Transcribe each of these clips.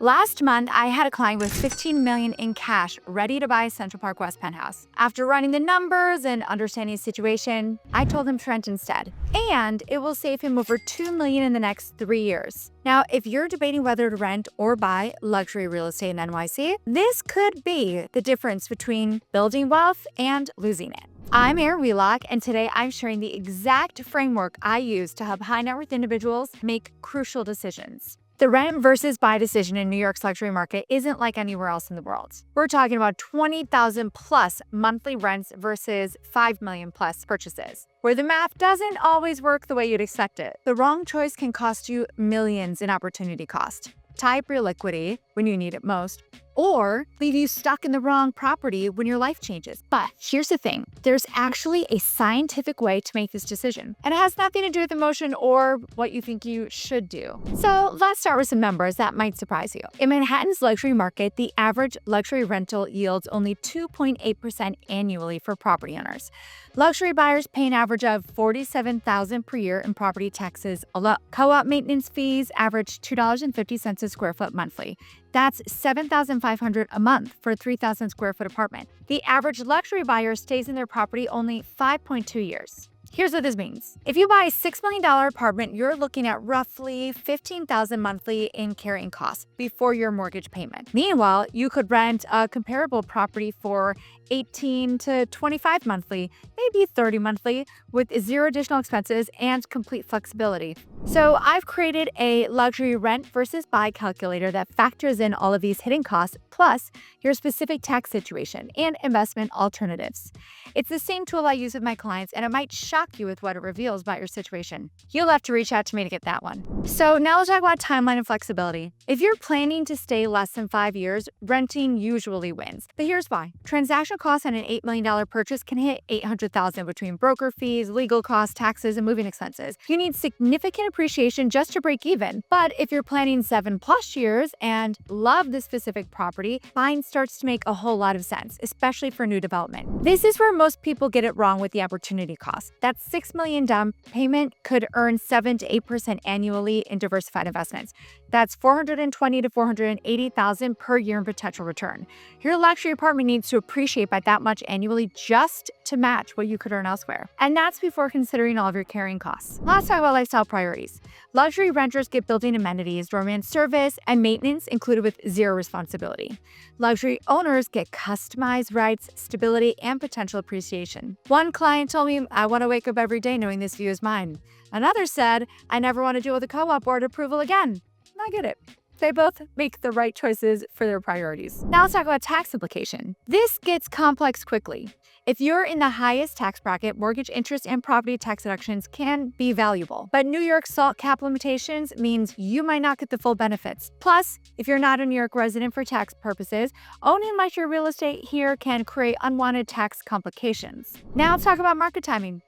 Last month, I had a client with $15 million in cash ready to buy a Central Park West penthouse. After running the numbers and understanding his situation, I told him to rent instead. And it will save him over $2 million in the next 3 years. Now, if you're debating whether to rent or buy luxury real estate in NYC, this could be the difference between building wealth and losing it. I'm Erin Wheelock, and today I'm sharing the exact framework I use to help high net worth individuals make crucial decisions. The rent versus buy decision in New York's luxury market isn't like anywhere else in the world. We're talking about 20,000 plus monthly rents versus 5 million plus purchases, where the math doesn't always work the way you'd expect it. The wrong choice can cost you millions in opportunity cost, tie up your liquidity when you need it most, or leave you stuck in the wrong property when your life changes. But here's the thing, there's actually a scientific way to make this decision, and it has nothing to do with emotion or what you think you should do. So let's start with some numbers that might surprise you. In Manhattan's luxury market, the average luxury rental yields only 2.8% annually for property owners. Luxury buyers pay an average of $47,000 per year in property taxes alone. Co-op maintenance fees average $2.50 a square foot monthly. That's $7,500 a month for a 3,000 square foot apartment. The average luxury buyer stays in their property only 5.2 years. Here's what this means. If you buy a $6 million apartment, you're looking at roughly $15,000 monthly in carrying costs before your mortgage payment. Meanwhile, you could rent a comparable property for $18 to $25 monthly, maybe $30 monthly, with zero additional expenses and complete flexibility. So I've created a luxury rent versus buy calculator that factors in all of these hidden costs, plus your specific tax situation and investment alternatives. It's the same tool I use with my clients, and it might shock you with what it reveals about your situation. You'll have to reach out to me to get that one. So now let's talk about timeline and flexibility. If you're planning to stay less than 5 years, renting usually wins. But here's why. Transaction costs on an $8 million purchase can hit $800,000 between broker fees, legal costs, taxes, and moving expenses. You need significant appreciation just to break even. But if you're planning 7+ years and love the specific property, buying starts to make a whole lot of sense, especially for new development. This is where most people get it wrong with the opportunity cost. That $6 million down payment could earn 7 to 8% annually in diversified investments. That's $420,000 to $480,000 per year in potential return. Your luxury apartment needs to appreciate by that much annually just to match what you could earn elsewhere. And that's before considering all of your carrying costs. Let's talk about lifestyle priorities. Luxury renters get building amenities, doorman service, and maintenance included with zero responsibility. Luxury owners get customized rights, stability, and potential appreciation. One client told me, "I want to wake up every day knowing this view is mine." Another said, "I never want to deal with a co-op board approval again." I get it. They both make the right choices for their priorities. Now let's talk about tax implication. This gets complex quickly. If you're in the highest tax bracket, mortgage interest and property tax deductions can be valuable. But New York's SALT cap limitations means you might not get the full benefits. Plus, if you're not a New York resident for tax purposes, owning luxury real estate here can create unwanted tax complications. Now let's talk about market timing.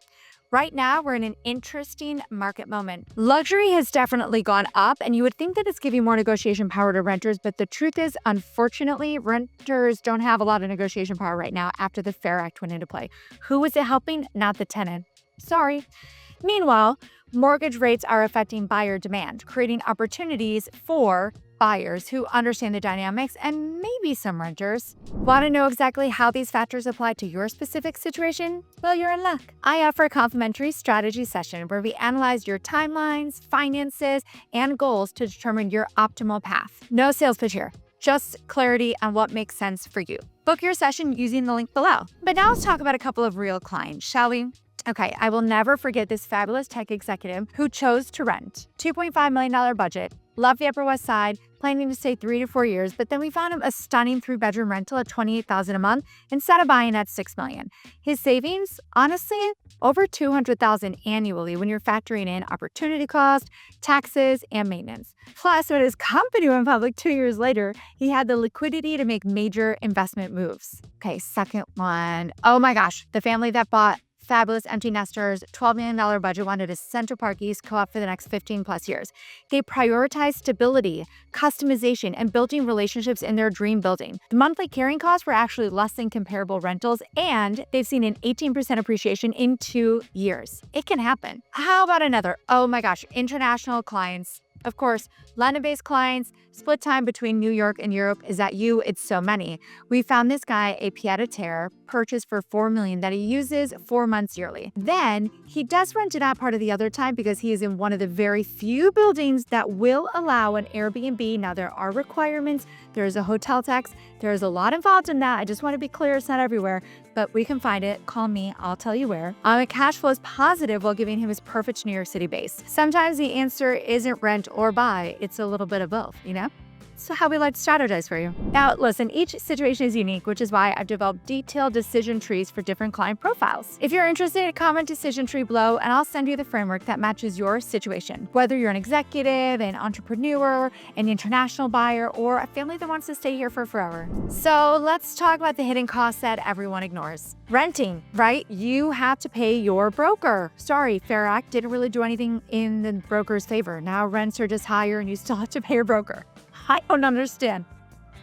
Right now, we're in an interesting market moment. Luxury has definitely gone up, and you would think that it's giving more negotiation power to renters, but the truth is, unfortunately, renters don't have a lot of negotiation power right now after the FAIR Act went into play. Who is it helping? Not the tenant. Sorry. Meanwhile, mortgage rates are affecting buyer demand, creating opportunities for buyers who understand the dynamics and maybe some renters. Want to know exactly how these factors apply to your specific situation? Well, you're in luck. I offer a complimentary strategy session where we analyze your timelines, finances, and goals to determine your optimal path. No sales pitch here, just clarity on what makes sense for you. Book your session using the link below. But now let's talk about a couple of real clients, shall we? Okay, I will never forget this fabulous tech executive who chose to rent. $2.5 million budget, loved the Upper West Side, planning to stay 3 to 4 years, but then we found him a stunning 3-bedroom rental at $28,000 a month instead of buying at $6 million. His savings, honestly, over $200,000 annually when you're factoring in opportunity cost, taxes, and maintenance. Plus, when his company went public 2 years later, he had the liquidity to make major investment moves. Okay, second one. Oh my gosh, the family that bought fabulous empty nesters, $12 million budget, wanted a Central Park East co-op for the next 15+ years. They prioritized stability, customization, and building relationships in their dream building. The monthly carrying costs were actually less than comparable rentals, and they've seen an 18% appreciation in 2 years. It can happen. How about another? Oh my gosh, international clients. Of course, London-based clients, split time between New York and Europe is at you. It's so many. We found this guy a pied-à-terre purchase for $4 million that he uses 4 months yearly. Then he does rent it out part of the other time because he is in one of the very few buildings that will allow an Airbnb. Now there are requirements. There is a hotel tax. There is a lot involved in that. I just want to be clear, it's not everywhere, but we can find it. Call me, I'll tell you where. Cash flow is positive while giving him his perfect New York City base. Sometimes the answer isn't rent or buy, it's a little bit of both, you know? So how we like to strategize for you. Now, listen, each situation is unique, which is why I've developed detailed decision trees for different client profiles. If you're interested, comment decision tree below and I'll send you the framework that matches your situation. Whether you're an executive, an entrepreneur, an international buyer, or a family that wants to stay here for forever. So let's talk about the hidden costs that everyone ignores. Renting, right? You have to pay your broker. Sorry, Fair Act didn't really do anything in the broker's favor. Now rents are just higher and you still have to pay your broker. I don't understand.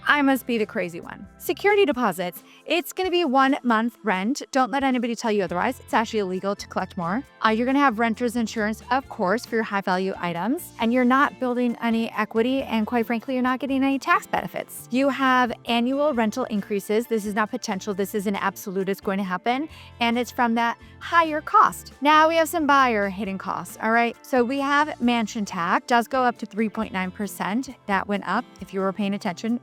I must be the crazy one. Security deposits. It's going to be 1 month rent. Don't let anybody tell you otherwise. It's actually illegal to collect more. You're going to have renter's insurance, of course, for your high value items. And you're not building any equity. And quite frankly, you're not getting any tax benefits. You have annual rental increases. This is not potential. This is an absolute. It's going to happen. And it's from that higher cost. Now we have some buyer hidden costs. All right. So we have mansion tax. Does go up to 3.9%. That went up if you were paying attention.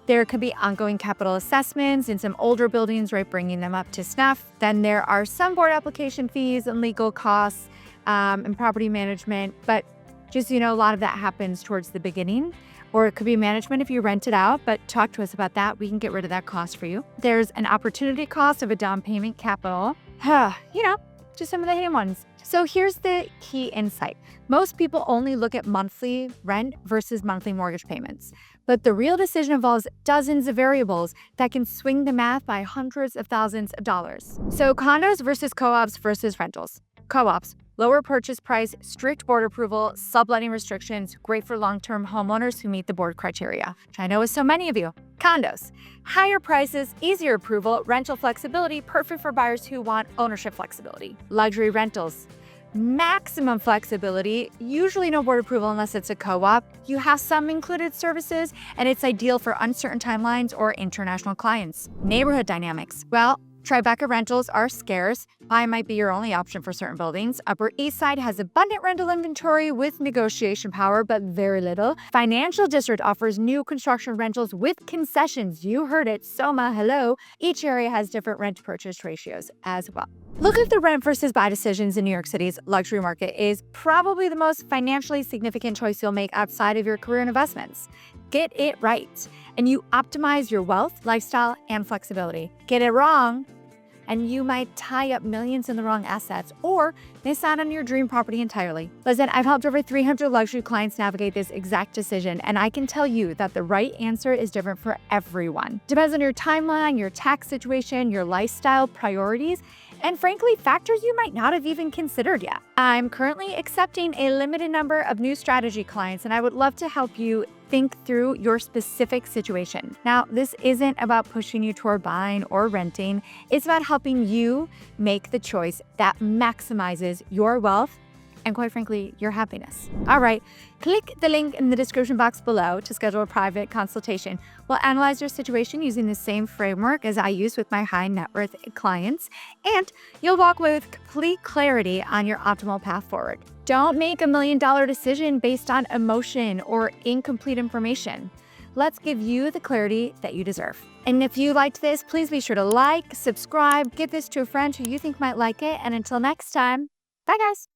There could be ongoing capital assessments in some older buildings, right, bringing them up to snuff. Then there are some board application fees and legal costs and property management. But just, a lot of that happens towards the beginning. Or it could be management if you rent it out, but talk to us about that. We can get rid of that cost for you. There's an opportunity cost of a down payment capital. Just some of the hidden ones. So here's the key insight. Most people only look at monthly rent versus monthly mortgage payments. But the real decision involves dozens of variables that can swing the math by hundreds of thousands of dollars. So condos versus co-ops versus rentals. Co-ops, lower purchase price, strict board approval, subletting restrictions, great for long-term homeowners who meet the board criteria, which I know is so many of you. Condos, higher prices, easier approval, rental flexibility, perfect for buyers who want ownership flexibility. Luxury rentals, maximum flexibility, usually no board approval unless it's a co-op. You have some included services, and it's ideal for uncertain timelines or international clients. Neighborhood dynamics. Well, Tribeca rentals are scarce. Buy might be your only option for certain buildings. Upper East Side has abundant rental inventory with negotiation power, but very little. Financial District offers new construction rentals with concessions. You heard it, Soma, hello. Each area has different rent-to-purchase ratios as well. Look at the rent versus buy decisions in New York City's luxury market is probably the most financially significant choice you'll make outside of your career and investments. Get it right, and you optimize your wealth, lifestyle, and flexibility. Get it wrong, and you might tie up millions in the wrong assets or miss out on your dream property entirely. Listen, I've helped over 300 luxury clients navigate this exact decision, and I can tell you that the right answer is different for everyone. Depends on your timeline, your tax situation, your lifestyle priorities, and frankly, factors you might not have even considered yet. I'm currently accepting a limited number of new strategy clients, and I would love to help you think through your specific situation. Now, this isn't about pushing you toward buying or renting. It's about helping you make the choice that maximizes your wealth and, quite frankly, your happiness. All right, click the link in the description box below to schedule a private consultation. We'll analyze your situation using the same framework as I use with my high net worth clients, and you'll walk away with complete clarity on your optimal path forward. Don't make $1 million decision based on emotion or incomplete information. Let's give you the clarity that you deserve. And if you liked this, please be sure to like, subscribe, give this to a friend who you think might like it, and until next time, bye guys.